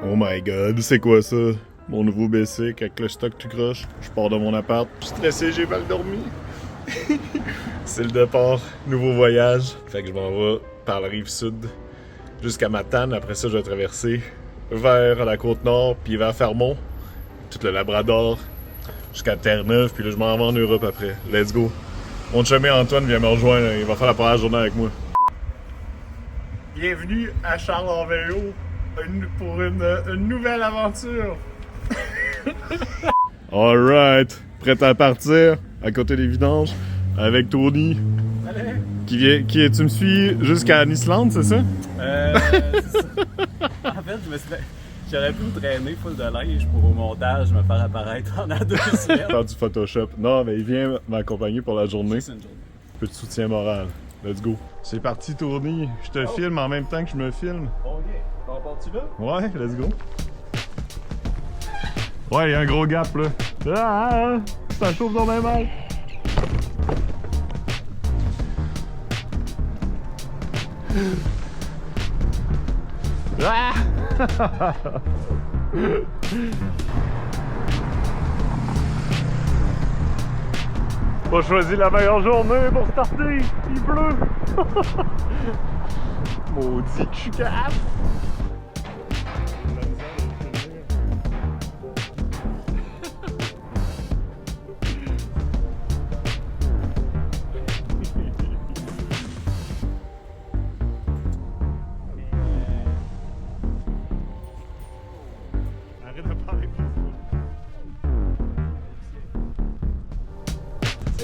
Oh my god, c'est quoi ça? Mon nouveau Bessic avec le stock tout croche. Je pars de mon appart. Je suis stressé, j'ai mal dormi. C'est le départ, nouveau voyage. Fait que je m'en vais par la rive sud jusqu'à Matane. Après ça, je vais traverser vers la Côte-Nord, puis vers Fermont, tout le Labrador, jusqu'à Terre-Neuve, puis là, je m'en vais en Europe après. Let's go. Mon chumé Antoine vient me rejoindre, il va faire la première journée avec moi. Bienvenue à Charles-en-Vélo pour une nouvelle aventure. Alright, prêt à partir à côté des vidanges avec Tony. Allez. Tu me suis jusqu'à Islande, c'est ça? C'est ça. En fait, j'aurais pu me traîner full de linge pour au montage me faire apparaître pendant 2 semaines. Faire du Photoshop. Non, mais il vient m'accompagner pour la journée. C'est une journée. Peu de soutien moral. Let's go. C'est parti, Tony. Je te filme en même temps que je me filme. Ok. On part-tu là? Ouais, let's go. Ouais, il y a un gros gap là. Ah, ça chauffe dans mes mains. Ah! Pas choisi la meilleure journée pour starter. Il pleut. Maudit que je suis capable.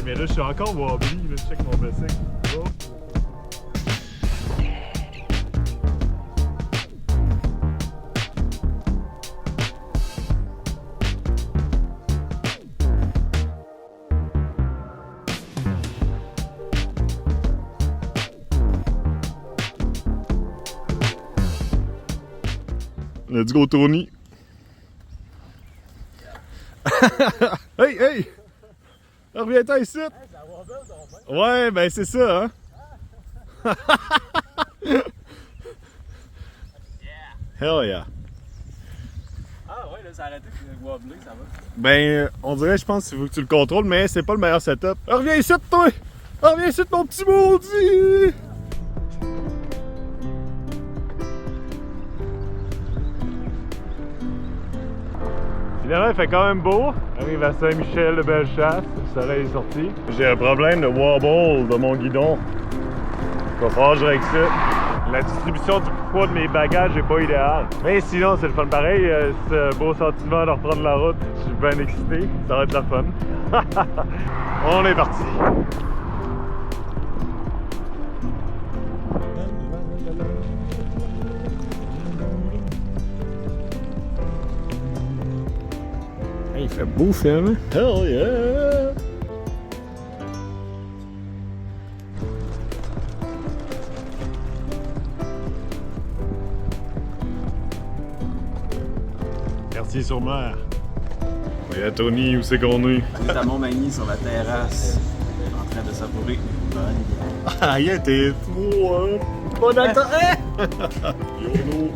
Mais là, je suis encore wobbly, là, je check mon Bessic. Oh. Let's go, Tony. Hey, hey! Reviens-toi ici! Ouais, ben c'est ça, hein? Hell yeah! Ah ouais, là, ça a arrêté de wobbler, ça va. Ben, on dirait, je pense qu'il faut que tu le contrôles, mais c'est pas le meilleur setup. Reviens ici, toi! Reviens ici, mon petit maudit! Finalement, il fait quand même beau. On arrive à Saint-Michel de Bellechasse. Le soleil est sorti. J'ai un problème de wobble de mon guidon. Il va falloir que je règle ça. La distribution du poids de mes bagages n'est pas idéale. Mais sinon, c'est le fun pareil. C'est un beau sentiment de reprendre la route. Je suis bien excité. Ça va être la fun. On est parti. Il fait beau film. Hell yeah! Quartier-sur-Mer. Et à Tony, où c'est qu'on est? On est à Montmagny sur la terrasse, en train de savourer une bonne bière. Ah, yeah, t'es trop, hein? Bon acteur! YOLO!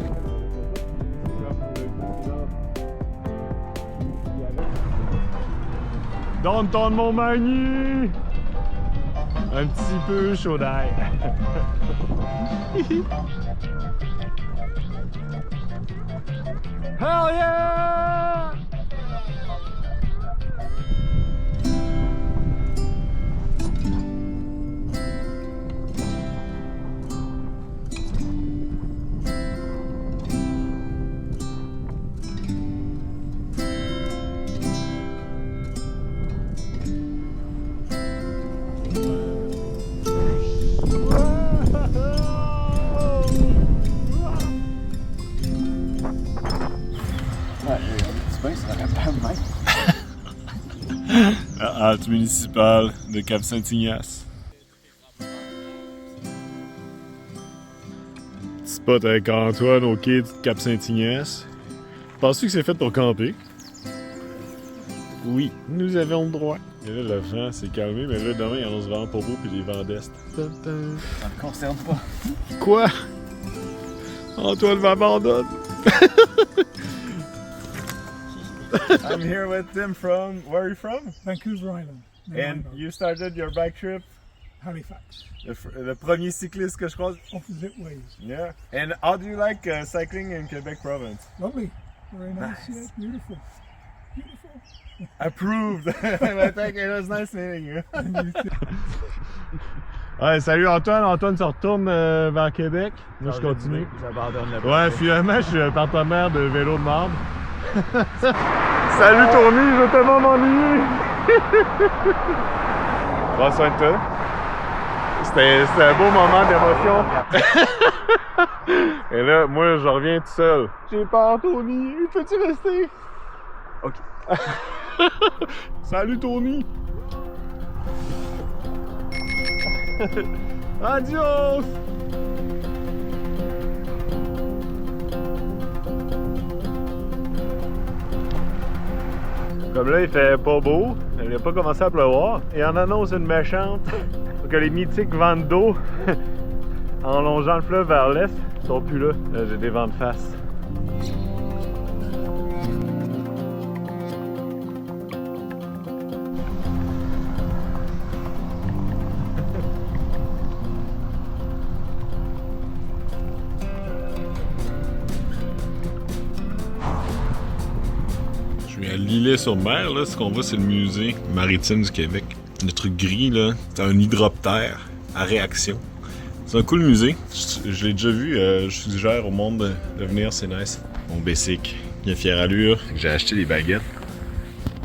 Downtown Montmagny! Un petit peu chaud d'air. Hell yeah! Halte municipale de Cap-Saint-Ignace. Spot avec Antoine au quai de Cap-Saint-Ignace. Penses-tu que c'est fait pour camper? Oui, nous avons le droit. Et là, le vent s'est calmé, mais là, demain, il annonce vraiment pas beau puis des vents d'est. Ça me concerne pas. Quoi? Antoine m'abandonne. I'm here with Tim from, where are you from? Vancouver Island. And you started your bike trip, Halifax. le premier cycliste que je croise. Opposite ways. Yeah. And how do you like cycling in Quebec province? Lovely. Very nice. Nice. Yeah, beautiful. Beautiful. Approved. I think it was nice meeting you. Ouais, salut Antoine. Antoine se retourne vers Québec. Moi, je continue. J'abandonne le Ouais, finalement, je suis un partenaire de vélo de marde. Salut Tony, je vais tellement m'ennuyer. Prends soin de toi. C'était un beau moment d'émotion. Et là, moi, je reviens tout seul. J'ai peur, Tony. Peux-tu rester? Ok. Salut Tony. Adios. Comme là, il fait pas beau, il n'a pas commencé à pleuvoir, et on annonce une méchante que les mythiques ventes d'eau en longeant le fleuve vers l'est sont plus là. Là, j'ai des vents de face. Je suis à L'Îlet-sur-Mer, là, ce qu'on voit, c'est le musée maritime du Québec. Le truc gris, là, c'est un hydroptère à réaction. C'est un cool musée. Je l'ai déjà vu, je suggère au monde de venir, c'est nice. Mon basic, il a fière allure. J'ai acheté des baguettes.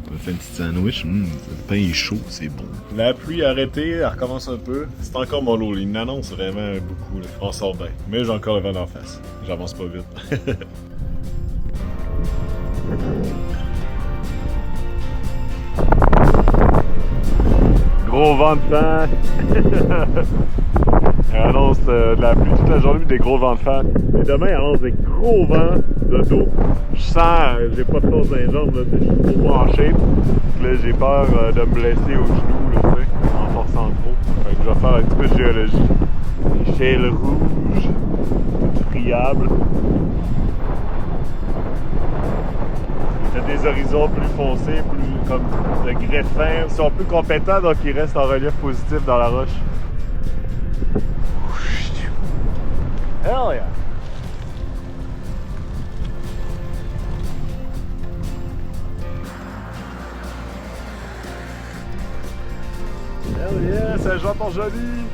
On a fait une petite sandwich. Le pain est chaud, c'est bon. La pluie a arrêté, elle recommence un peu. C'est encore mollo, il annonce vraiment beaucoup. Là. On sort bien. Mais j'ai encore le vent d'en face. J'avance pas vite. Gros vent de vent. Elle annonce de la pluie toute la journée, des gros vents de face. Et demain, elle annonce des gros vents de dos. Je sens, j'ai pas de force dans les jambes, là, je suis trop branché. Là, j'ai peur de me blesser au genou, là, tu sais, en forçant trop. Fait que je vais faire un petit peu de géologie. Échelle rouge, friable. Il y a des horizons plus foncés, plus comme de greffin. Ils sont plus compétents, donc ils restent en relief positif dans la roche. Hell yeah! Hell yeah! Saint-Jean-Port-Joli!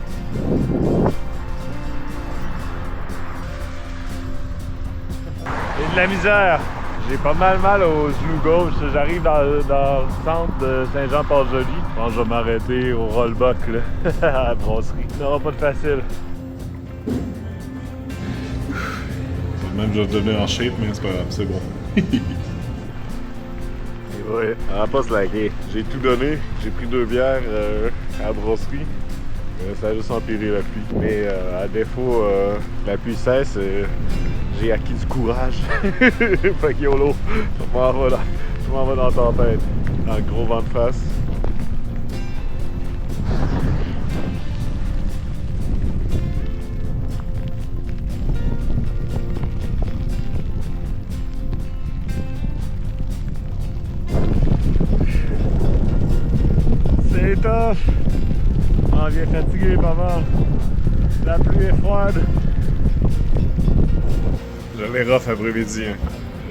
Et de la misère! J'ai pas mal au genou gauche. J'arrive dans le centre de Saint-Jean-Port-Joli. Je pense que je vais m'arrêter au rollbuck là, à la brasserie. Il n'aura pas de facile. Même je vais devenir en shape, mais c'est pas grave, c'est bon. Ouais, elle va pas se laquer. J'ai tout donné. J'ai pris 2 bières à la brasserie. Ça a juste empiré la pluie. Mais à défaut la pluie cesse, j'ai acquis du courage. Fait que YOLO, je m'en vais dans la tempête. Dans le gros vent de face. C'est tough. On vient fatigué pas mal. La pluie est froide. Je l'ai rough après-midi.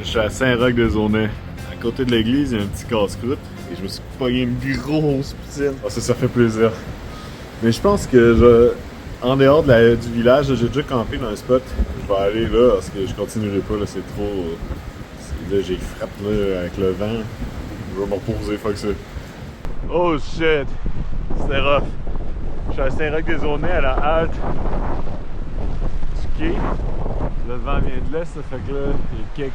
Je suis à Saint-Roch-des-Aunais. À côté de l'église, il y a un petit casse-croûte. Et je me suis pogné une grosse poutine. Oh, ça fait plaisir. Mais je pense que en dehors du village, j'ai déjà campé dans un spot. Je vais aller là parce que je continuerai pas. Là, c'est trop. Là, j'ai frappé là, avec le vent. Je vais me reposer, fuck ça. Oh shit! C'était rough. Je suis à Saint-Roch-des-Aunais à la halte du quai. Le vent vient de l'est, ça fait que là, il y a quelques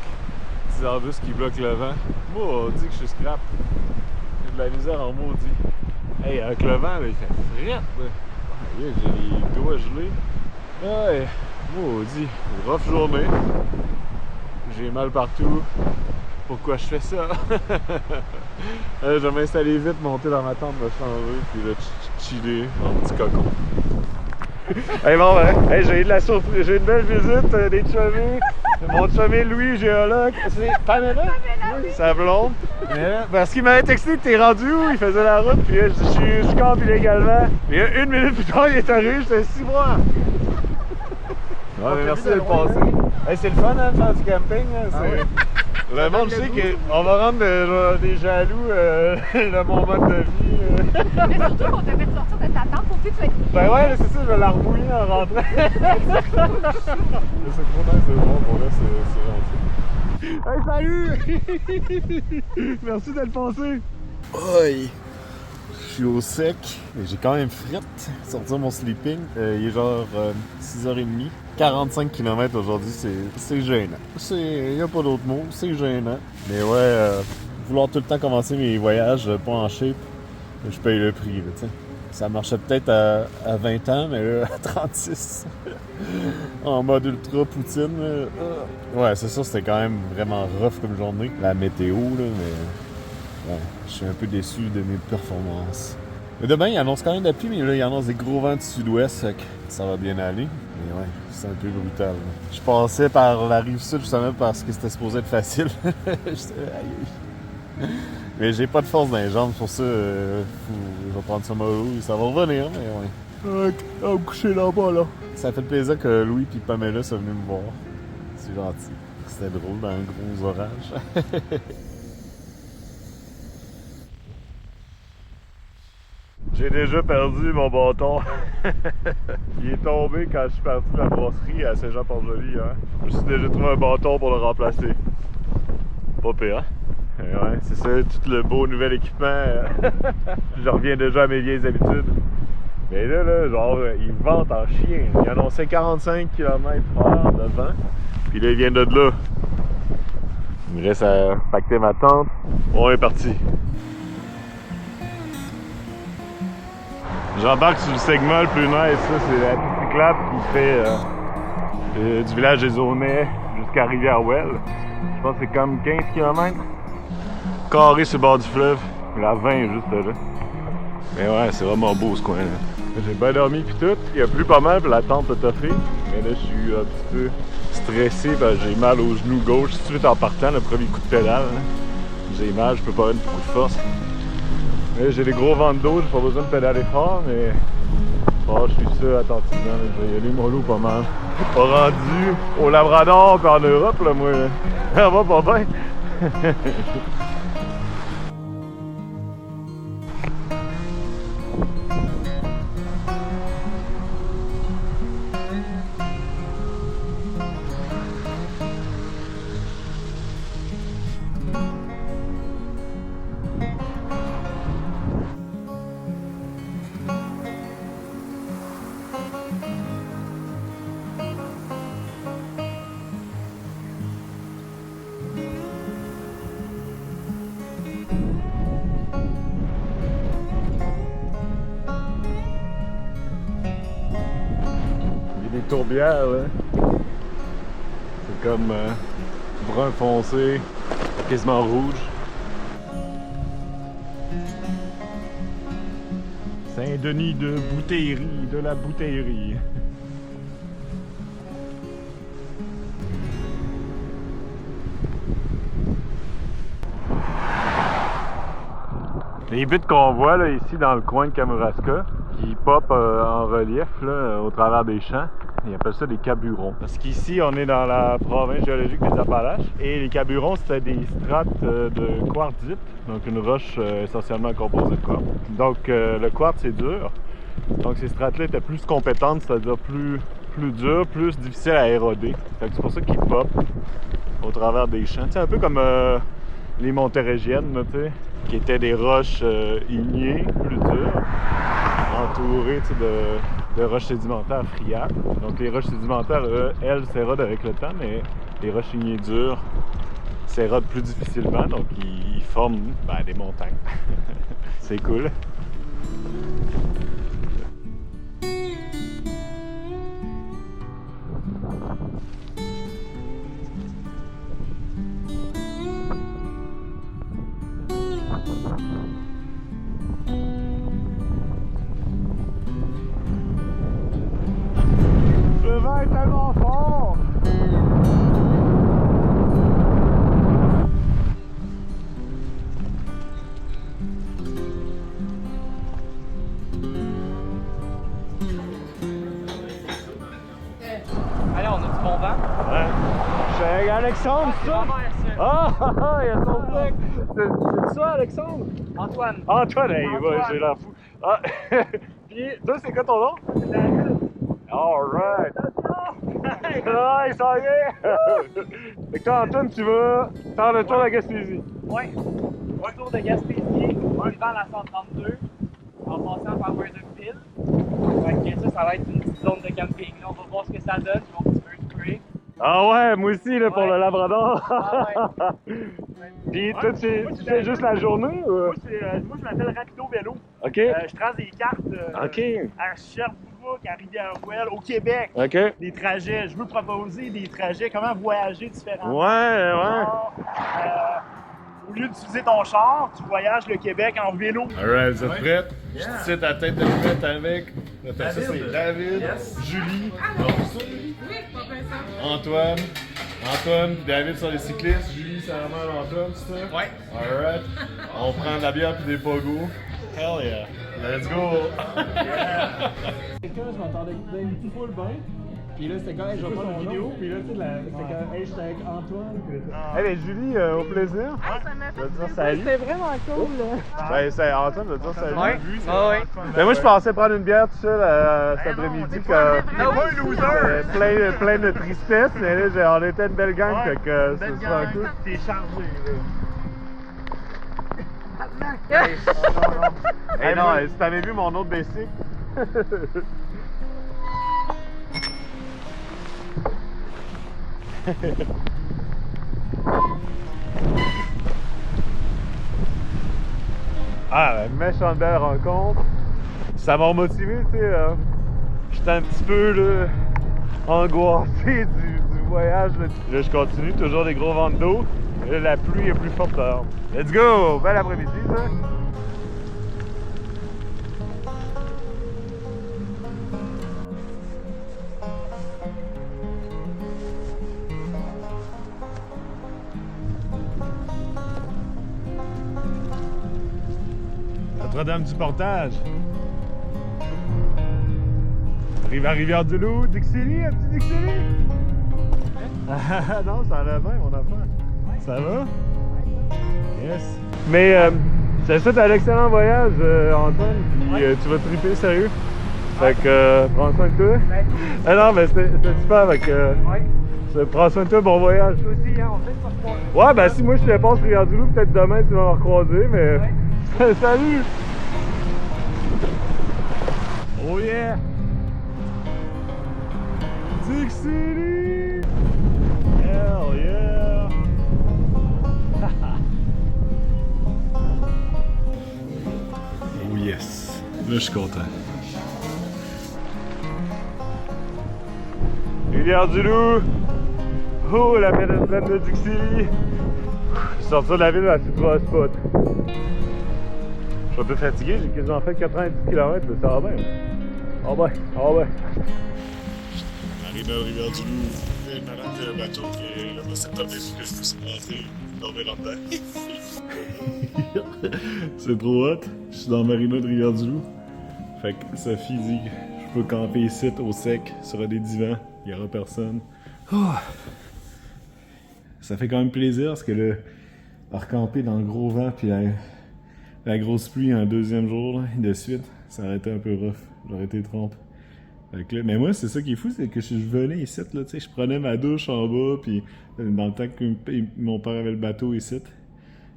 petits arbustes qui bloquent le vent. Moi, on dit que je suis scrap. J'ai de la misère en maudit. Hey, avec le vent, là, il fait frette, là. J'ai les doigts gelés. Ouais, maudit. Rough journée. J'ai mal partout. Pourquoi je fais ça? Je vais m'installer vite, monter dans ma tente, me changer, puis là, chiller dans mon petit cocon. Hey, bon, hey, j'ai eu de la surprise, j'ai une belle visite des chummies. Mon chummy Louis, géologue. C'est Pamela? Oui, sa blonde. Parce qu'il m'avait texté, t'es rendu où? Il faisait la route, puis je campe illégalement. Puis une minute plus tard, il est arrivé, j'étais 6 mois. Ouais, mais merci d'être passé. Hey, c'est le fun hein, de faire du camping. Hein, le monde sait qu'on va rendre des jaloux de mon mode de vie. Mais surtout qu'on te fait sortir de ta tente pour que tu sois Ben ouais, c'est ça, je vais la remouiller en rentrant. C'est trop nice de voir, pour là, c'est gentil. Hey, salut! Merci d'être passé. Oi! Je suis au sec, j'ai quand même frette. Sortir mon sleeping, il est genre 6h30. 45 km aujourd'hui, c'est gênant. Il n'y a pas d'autre mot, c'est gênant. Mais ouais, vouloir tout le temps commencer mes voyages pas en shape, je paye le prix, là, tu sais. Ça marchait peut-être à 20 ans, mais là, à 36. En mode ultra poutine. Ouais, c'est ça, c'était quand même vraiment rough comme journée. La météo, là, mais... Ouais, je suis un peu déçu de mes performances. Mais demain, il annonce quand même de la pluie, mais là, il annonce des gros vents du sud-ouest, fait que ça va bien aller. Mais ouais, c'est un peu brutal. Là. Je passais par la rive sud justement parce que c'était supposé être facile. Mais j'ai pas de force dans les jambes, pour ça, je vais prendre ça mollo et ça va revenir, mais ouais. On va coucher là-bas, là. Ça fait plaisir que Louis et Pamela sont venus me voir. C'est gentil. C'était drôle dans un gros orage. J'ai déjà perdu mon bâton. Il est tombé quand je suis parti de la brasserie à Saint-Jean-Port-Joli. Hein. Je me suis déjà trouvé un bâton pour le remplacer. Pas pire, hein? Et ouais, c'est ça, tout le beau nouvel équipement. Je reviens déjà à mes vieilles habitudes. Mais là, genre, ils ventent en chien. Ils annonçaient 45 km/h de vent. Puis là, ils viennent de là. Il me reste à pacter ma tente. On est parti. J'embarque sur le segment le plus nice, ça c'est la piste cyclable qui fait du village des Aunais jusqu'à Rivière-Ouelle. Je pense que c'est comme 15 km. Carré sur le bord du fleuve, la 20 est juste là. Mais ouais, c'est vraiment beau ce coin-là. J'ai bien dormi pis tout, il a plu pas mal puis la tente a toffé. Mais là je suis un petit peu stressé parce que j'ai mal au genou gauche. Tout de suite en partant, le premier coup de pédale. Hein. J'ai mal, je peux pas avoir beaucoup de force. J'ai des gros vents de dos, j'ai pas besoin de pédaler fort, mais je suis ça attentivement, je vais y aller mollo pas mal. Pas rendu au Labrador pis en Europe, là, moi, ça va pas bien. Tourbière, là. C'est comme brun foncé, quasiment rouge. Saint-Denis de Bouteillerie, de la Bouteillerie. Les buttes qu'on voit là, ici dans le coin de Kamouraska, qui pop en relief là, au travers des champs, ils appellent ça des caburons. Parce qu'ici, on est dans la province géologique des Appalaches. Et les caburons, c'était des strates de quartzite, donc une roche essentiellement composée de quartz. Donc le quartz est dur. Donc ces strates-là étaient plus compétentes, c'est-à-dire plus dures, plus difficiles à éroder. C'est pour ça qu'ils pop au travers des champs. C'est un peu comme les montérégiennes, là, qui étaient des roches ignées, plus dures, entourées de roches sédimentaires friables. Donc les roches sédimentaires, elles, s'érodent avec le temps, mais les roches ignées dures s'érodent plus difficilement, donc ils forment des montagnes. C'est cool. avant. Ouais. Je suis avec Alexandre, c'est ça? Ah, il y a son flic! C'est ça, Alexandre? Antoine. Antoine, hey, ouais, j'ai l'air fou. Ah, puis toi, c'est quoi ton nom? Alright! Ah, il s'en vient! Fait que toi, Antoine, tu vas faire le tour de la Gaspésie. Ouais. Retour de Gaspésie, suivant la 132, en passant par Murderville. Fait que ça va être une petite zone de camping. Là, on va voir ce que ça donne, mon petit bird spray. Ah ouais, moi aussi, là, pour Ouais. le Labrador. Ah ouais. Puis toi, tu fais juste la journée ou? Moi, je m'appelle Rapido Vélo. OK. Je trace des cartes OK. à Sherbrooke, à Rivière-Ouelle, au Québec. OK. Des trajets. Je veux proposer des trajets, comment voyager différemment. Ouais, ouais. Au lieu d'utiliser ton char, tu voyages le Québec en vélo. Alright, vous êtes prêts? Je te cite à tête de mettre avec. Attends, ça c'est David, Julie, Antoine. Antoine, puis David sont les cyclistes, Julie, c'est la mère d'Antoine, c'est ça? Ouais. Alright. On prend de la bière puis des pogos. Hell yeah. Let's go! Quelqu'un, je m'entendais d'un petit full bain. Puis là, c'était quand même, je vais prendre une vidéo. Puis là, tu sais, c'était quand, hey, j'étais avec Antoine. Hey, mais Julie, au plaisir. Je veux dire salut. C'était vraiment cool, là. Ben, c'est Antoine, je veux dire salut. Ouais. Ah ouais. Mais moi, je pensais prendre une bière tout seul cet après-midi. T'es pas un loser! Plein de tristesse, mais là, on était une belle gang, Ouais, fait que belle c'est super gang. cool. T'es chargé, là. Hey, non, si t'avais vu mon autre bicycle. Ah, une méchante belle rencontre. Ça m'a motivé, tu sais. J'étais un petit peu là, angoissé du voyage. Là, je continue, toujours des gros vents d'eau. Là, la pluie est plus forte dehors. Let's go! Bel après-midi, ça. Notre-Dame-du-Portage. Arrive à Rivière-du-Loup, Dixilly, un petit Dixilly. Ah non, ça allait bien, mon enfant. Ça va? Yes. Mais c'est ça, t'as un excellent voyage, Antoine. Puis tu vas triper sérieux. Fait que prends soin de toi. Ah non, mais c'était super. Fait que prends soin de toi, bon voyage. Toi aussi, hein, on fait ça. Ouais, ben si moi je te passe Rivière-du-Loup, peut-être demain tu vas me recroiser, mais. Salut! Oh yeah! Dixilly! Hell yeah! Oh yes! Là je suis content. Rivière-du-Loup! Oh la belle plaine de Dixilly! Je suis sorti de la ville à ce spot. Je suis un peu fatigué, j'ai quasiment fait 90 km, mais ça va bien. Ah ben, ah ben. Arrivé à Rivière-du-Loup, il y a une malade de bateau qui est là-bas, c'est top, que je puisse rentrer, dormir là-dedans. C'est trop hot, je suis dans le marina de Rivière-du-Loup. Fait que Sophie dit que je peux camper ici au sec, sur des divans, il n'y aura personne. Oh. Ça fait quand même plaisir parce que là, à recamper dans le gros vent puis la grosse pluie un deuxième jour là, de suite, ça aurait été un peu rough. J'aurais été trempe. Fait que là, mais moi, c'est ça qui est fou, c'est que je venais ici, là, tu sais, je prenais ma douche en bas, puis dans le temps que mon père avait le bateau ici,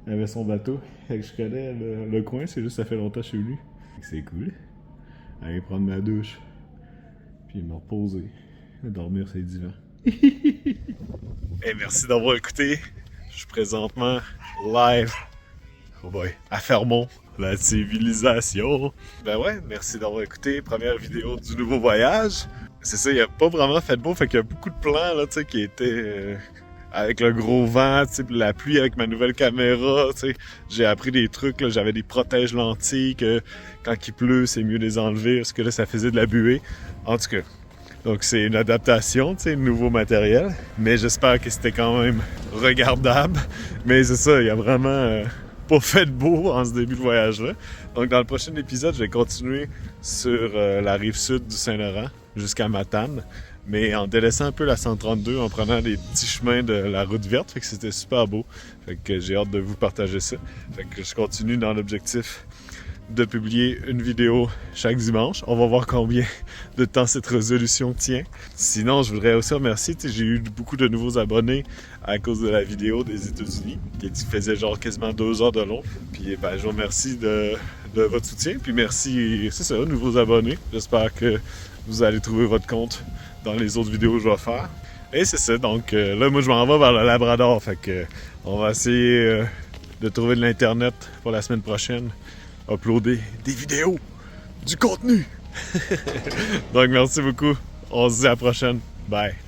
il avait son bateau. Fait que je connais le coin, c'est juste ça fait longtemps que je suis venu. C'est cool. Aller prendre ma douche, puis me reposer, dormir sur les divans. Hey, merci d'avoir écouté. Je suis présentement live. Oh boy, à Fermont, la civilisation. Ben ouais, merci d'avoir écouté. Première vidéo du nouveau voyage. C'est ça, il a pas vraiment fait beau, fait qu'il y a beaucoup de plans là, tu sais, qui étaient avec le gros vent, tu sais, la pluie avec ma nouvelle caméra, tu sais. J'ai appris des trucs, là, j'avais des protèges lentilles que quand il pleut, c'est mieux de les enlever parce que là, ça faisait de la buée. En tout cas, donc c'est une adaptation, tu sais, nouveau matériel. Mais j'espère que c'était quand même regardable. Mais c'est ça, il y a vraiment pas fait de beau en ce début de voyage-là. Donc dans le prochain épisode, je vais continuer sur la rive sud du Saint-Laurent jusqu'à Matane. mais en délaissant un peu la 132, en prenant des petits chemins de la route verte. Fait que c'était super beau. Fait que j'ai hâte de vous partager ça. Fait que je continue dans l'objectif de publier une vidéo chaque dimanche. On va voir combien de temps cette résolution tient. Sinon, je voudrais aussi remercier, j'ai eu beaucoup de nouveaux abonnés à cause de la vidéo des États-Unis, qui faisait genre quasiment 2 heures de long. Puis je vous remercie de votre soutien. Puis merci, c'est ça, nouveaux abonnés. J'espère que vous allez trouver votre compte dans les autres vidéos que je vais faire. Et c'est ça, donc là, moi, je m'en vais vers le Labrador. Fait que on va essayer de trouver de l'Internet pour la semaine prochaine. Uploader des vidéos, du contenu. Donc merci beaucoup. On se dit à la prochaine. Bye.